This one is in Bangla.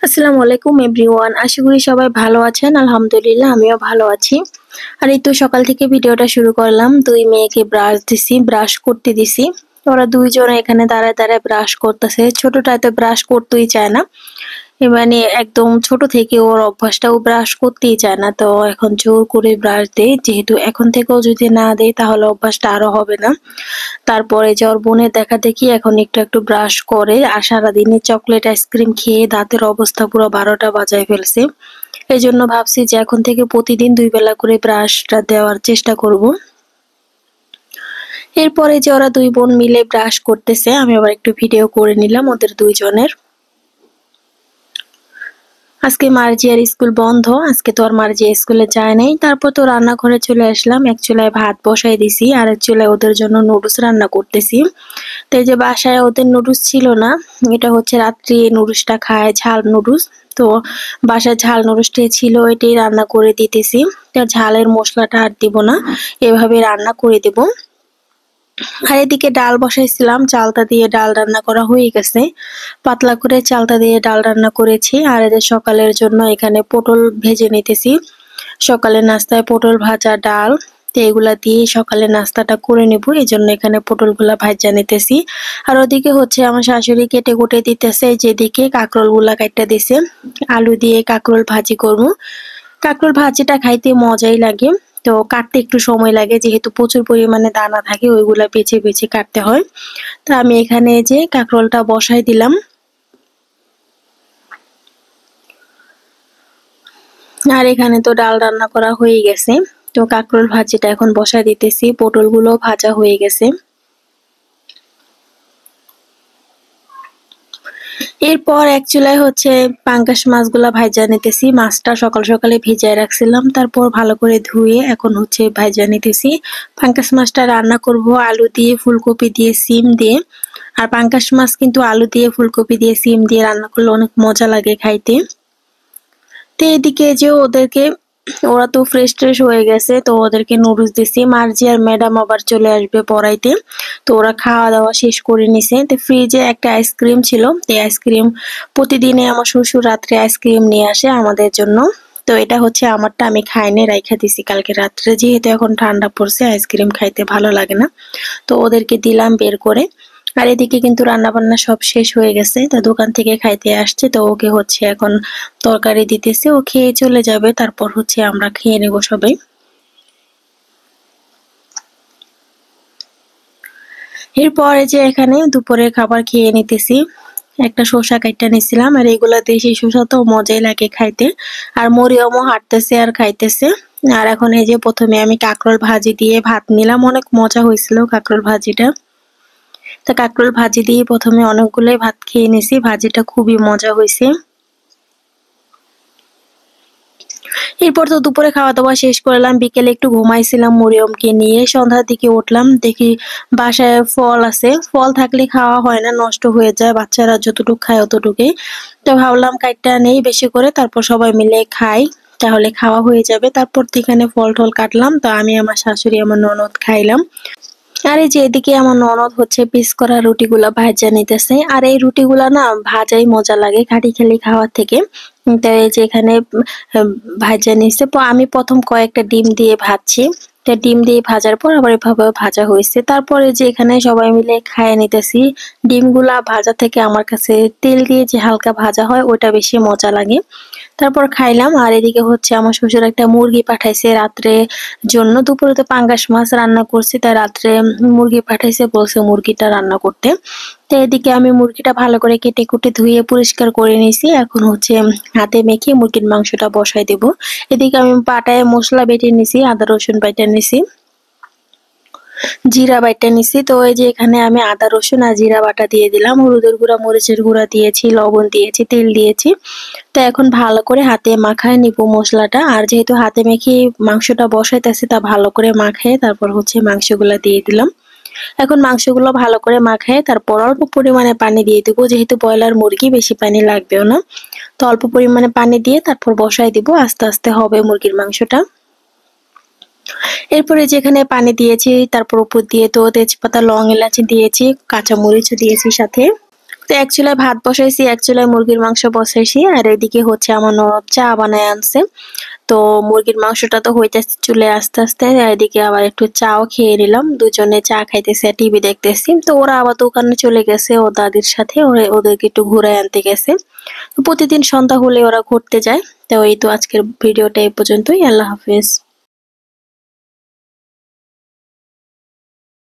আসসালামু আলাইকুম এভরিওয়ান। আশা করি সবাই ভালো আছেন। আলহামদুলিল্লাহ আমিও ভালো আছি। আর এই তো সকাল থেকে ভিডিওটা শুরু করলাম। ২ মেয়েকে ব্রাশ করতে দিছি। ওরা ২ জনে এখানে দাঁড়ায়, দাঁড়ায় ব্রাশ করতেছে। ছোটটা তো ব্রাশ করতেই চায় না। মানে একদম ছোট থেকে ওর অভ্যাসটা ও ব্রাশ করতেই চায় না। তো এখন জোর করে ব্রাশ দেই। যেহেতু এখন থেকেও যদি না দেই তাহলে অভ্যাসটা আরো হবে না। তারপরে যে ওর বোনের দেখাদেখি এখন একটু, একটু ব্রাশ করে। আর সারাদিনে চকলেট আইসক্রিম খেয়ে দাঁতের অবস্থা পুরো ১২টা বাজায় ফেলছে। এজন্য ভাবছি যে এখন থেকে প্রতিদিন ২ বেলা করে ব্রাশটা দেওয়ার চেষ্টা করব। এরপরে যে ওরা ২ বোন মিলে ব্রাশ করতেছে, আমি আবার একটু ভিডিও করে নিলাম ওদের ২ জনের। আজকে মার্জিয়ার স্কুল বন্ধ। আজকে তো আর মার্জিয়া স্কুলে যায় নাই। তারপর তো রান্নাঘরে চলে আসলাম। এক চুলায় ভাত বসাই দিছি, আরেক চুলায় ওদের জন্য নুডলস রান্না করতেছি। তো এই যে বাসায় ওদের নুডলস ছিল না। এটা হচ্ছে রাত্রি নুডলসটা খায়, ঝাল নুডলস। তো বাসায় ঝাল নুডলসটাই ছিল, এটাই রান্না করে দিতেছি। তো ঝালের মশলাটা আর দিব না, এভাবে রান্না করে দেব। আর এদিকে ডাল বসাইছিলাম, চালতা দিয়ে ডাল রান্না করা হয়ে গেছে। পাতলা করে চালতা দিয়ে ডাল রান্না করেছি। আর এদের সকালের জন্য এখানে পটল ভেজে নিতেছি। সকালের নাস্তায় পটল ভাজা, ডাল, তো এগুলা দিয়ে সকালে নাস্তাটা করে নেব। এজন্য এখানে পটলগুলা ভাজা নিতেছি। আর ওদিকে হচ্ছে আমার শাশুড়ি কেটে কুটে দিতেছে, যেদিকে কাঁকরোলগুলা কাইট্টা দিছে। আলু দিয়ে কাঁকরোল ভাজি করব। কাঁকরোল ভাজিটা খাইতে মজাই লাগে। তো কাটতে একটু সময় লাগে, যেহেতু প্রচুর পরিমাণে দানা থাকে ওইগুলা বেছে বেছে কাটতে হয়। তো আমি এখানে যে কাঁকরোলটা বসাই দিলাম। আর এখানে তো ডাল রান্না করা হয়ে গেছে। তো কাঁকরোল ভাজিটা এখন বসাই দিতেছি। পটলগুলো ভাজা হয়ে গেছে। এরপর এক চুলায় হচ্ছে পাঙ্গাস মাছগুলা ভাইজা নিতেছি। মাছটা সকাল সকালে ভিজায় রাখছিলাম, তারপর ভালো করে ধুয়ে এখন হচ্ছে ভাইজা নিতেছি। পাঙ্গাস মাছটা রান্না করব আলু দিয়ে, ফুলকপি দিয়ে, সিম দিয়ে। আর পাঙ্গাস মাছ কিন্তু আলু দিয়ে, ফুলকপি দিয়ে, সিম দিয়ে রান্না করলে অনেক মজা লাগে খাইতে। তো এদিকে যে ওরা তো ফ্রেশ ট্রেশ হয়ে গেছে, তো ওদেরকে নুডলস দিছি। মার্জি আর ম্যাডাম আবার চলে আসবে পড়াইতে। তো ওরা খাওয়া দাওয়া শেষ করে নিছে। তো ফ্রিজে একটা আইসক্রিম ছিল, তো আইসক্রিম প্রতিদিনে আমার শ্বশুর রাত্রে আইসক্রিম নিয়ে আসে আমাদের জন্য। তো এটা হচ্ছে আমারটা, আমি খাইনি, রাইখা দিছি কালকে রাত্রে। যেহেতু এখন ঠান্ডা পড়ছে, আইসক্রিম খাইতে ভালো লাগে না। তো ওদেরকে দিলাম বের করে। আর এদিকে কিন্তু রান্না বান্না সব শেষ হয়ে গেছে। তো দোকান থেকে খাইতে আসছে, তো ওকে হচ্ছে এখন তরকারি দিতেছে, ও খেয়ে চলে যাবে। তারপর হচ্ছে আমরা খেয়ে নেব সবাই। এরপরে যে এখানে দুপুরের খাবার খেয়ে নিতেছি। একটা শসা কাইট্টা নিছিলাম, আর এগুলা দেশি শসা তো মজাই লাগে খাইতে। আর মরিয়মও হাঁটতেছে আর খাইতেছে। আর এখন এই যে প্রথমে আমি কাঁকরোল ভাজি দিয়ে ভাত নিলাম, অনেক মজা হয়েছিল কাঁকরোল ভাজিটা। তা কাঁকরোল ভাজি দিয়ে প্রথমে অনেকগুলোই ভাত খেয়ে নিছি, ভাজিটা খুবই মজা হয়েছে। এরপর তো দুপুরে খাওয়া দাওয়া শেষ করলাম, বিকেলে একটু ঘুমাইছিলাম মরিয়মকে নিয়ে। সন্ধ্যার দিকে উঠলাম, দেখি বাসায় ফল আছে। ফল থাকলে খাওয়া হয় না, নষ্ট হয়ে যায়, বাচ্চারা যতটুকু খায় অতটুকুই। তো ভাবলাম কাইটটা নেই বেশি করে, তারপর সবাই মিলে খাই, তাহলে খাওয়া হয়ে যাবে। তারপর তো এখানে ফল টল কাটলাম, তো আমি, আমার শাশুড়ি, আমার ননদ খাইলাম। আর এই যে এদিকে আমার ননদ হচ্ছে পিস করা রুটিগুলা ভাজা নিতেছে। আর এই রুটিগুলা না ভাজাই মজা লাগে খাটি খেলি খাওয়ার থেকে। তাই এই যে এখানে ভাজা নিচ্ছে। আমি প্রথম কয়েকটা ডিম দিয়ে ভাজছি। তা ডিম দিয়ে ভাজার পর আবার এভাবে ভাজা হয়েছে। তারপরে যে এখানে সবাই মিলে খাইয়ে নিতেছি। ডিমগুলা ভাজা থেকে আমার কাছে তেল দিয়ে যে হালকা ভাজা হয় ওটা বেশি মজা লাগে। তারপর খাইলাম। আর এদিকে হচ্ছে আমার শ্বশুর একটা মুরগি পাঠাইছে রাত্রে জন্য। দুপুরে তো পাঙ্গাস মাছ রান্না করছি, তাই রাত্রে মুরগি পাঠাইছে, বলছে মুরগিটা রান্না করতে। তো এদিকে আমি মুরগিটা ভালো করে কেটে কুটে ধুয়ে পরিষ্কার করে নিয়েছি। এখন হচ্ছে হাতে মেখে মুরগির মাংসটা বসাই দেব। এদিকে আমি পাটায় মশলা বেটে নিছি, আদা রসুন বাইটা নিছি, জিরা বাইটা নিছি। তো এই যে এখানে আমি আদা রসুন আর জিরা বাটা দিয়ে দিলাম, হলুদের গুঁড়া, মরিচের গুঁড়া দিয়েছি, লবণ দিয়েছি, তেল দিয়েছি। তো এখন ভালো করে হাতে মাখায় নিব মশলাটা। আর যেহেতু হাতে মেখে মাংসটা বসাইতেছি, তা ভালো করে মাখায় তারপর হচ্ছে মাংসগুলা দিয়ে দিলাম। এখন মাংসগুলো ভালো করে মাখায় তারপর অল্প পরিমাণে পানি দিয়ে দিব, যেহেতু ব্রয়লার মুরগি বেশি পানি লাগবেও না। তো অল্প পরিমাণে পানি দিয়ে তারপর বসাই দিব, আস্তে আস্তে হবে মুরগির মাংসটা। এরপরে যেখানে পানি দিয়েছি তারপর উপর দিয়ে তো তেজপাতা, লং, এলাচি দিয়েছি, কাঁচামরিচও দিয়েছি সাথে। তো এক চুলায় ভাত বসাইছি, এক চুলায় মুরগির মাংস বসাইছি, আর এদিকে হচ্ছে আমার ননদ চা বানায় আনছে। তো মুরগির মাংসটা তো হইতেছে চুলায় আস্তে আস্তে, এদিকে আবার একটু চাও খেয়ে নিলাম। দুজনে চা খাইতেছি আর টিভি দেখতেছি। তো ওরা আবার দোকানে চলে গেছে ও দাদির সাথে, ওদেরকে একটু ঘুরায় আনতে গেছে। তো প্রতিদিন সন্ধ্যা হলে ওরা ঘুরতে যায়। তো এই তো আজকের ভিডিওটা এই পর্যন্তই। আল্লাহ হাফেজ।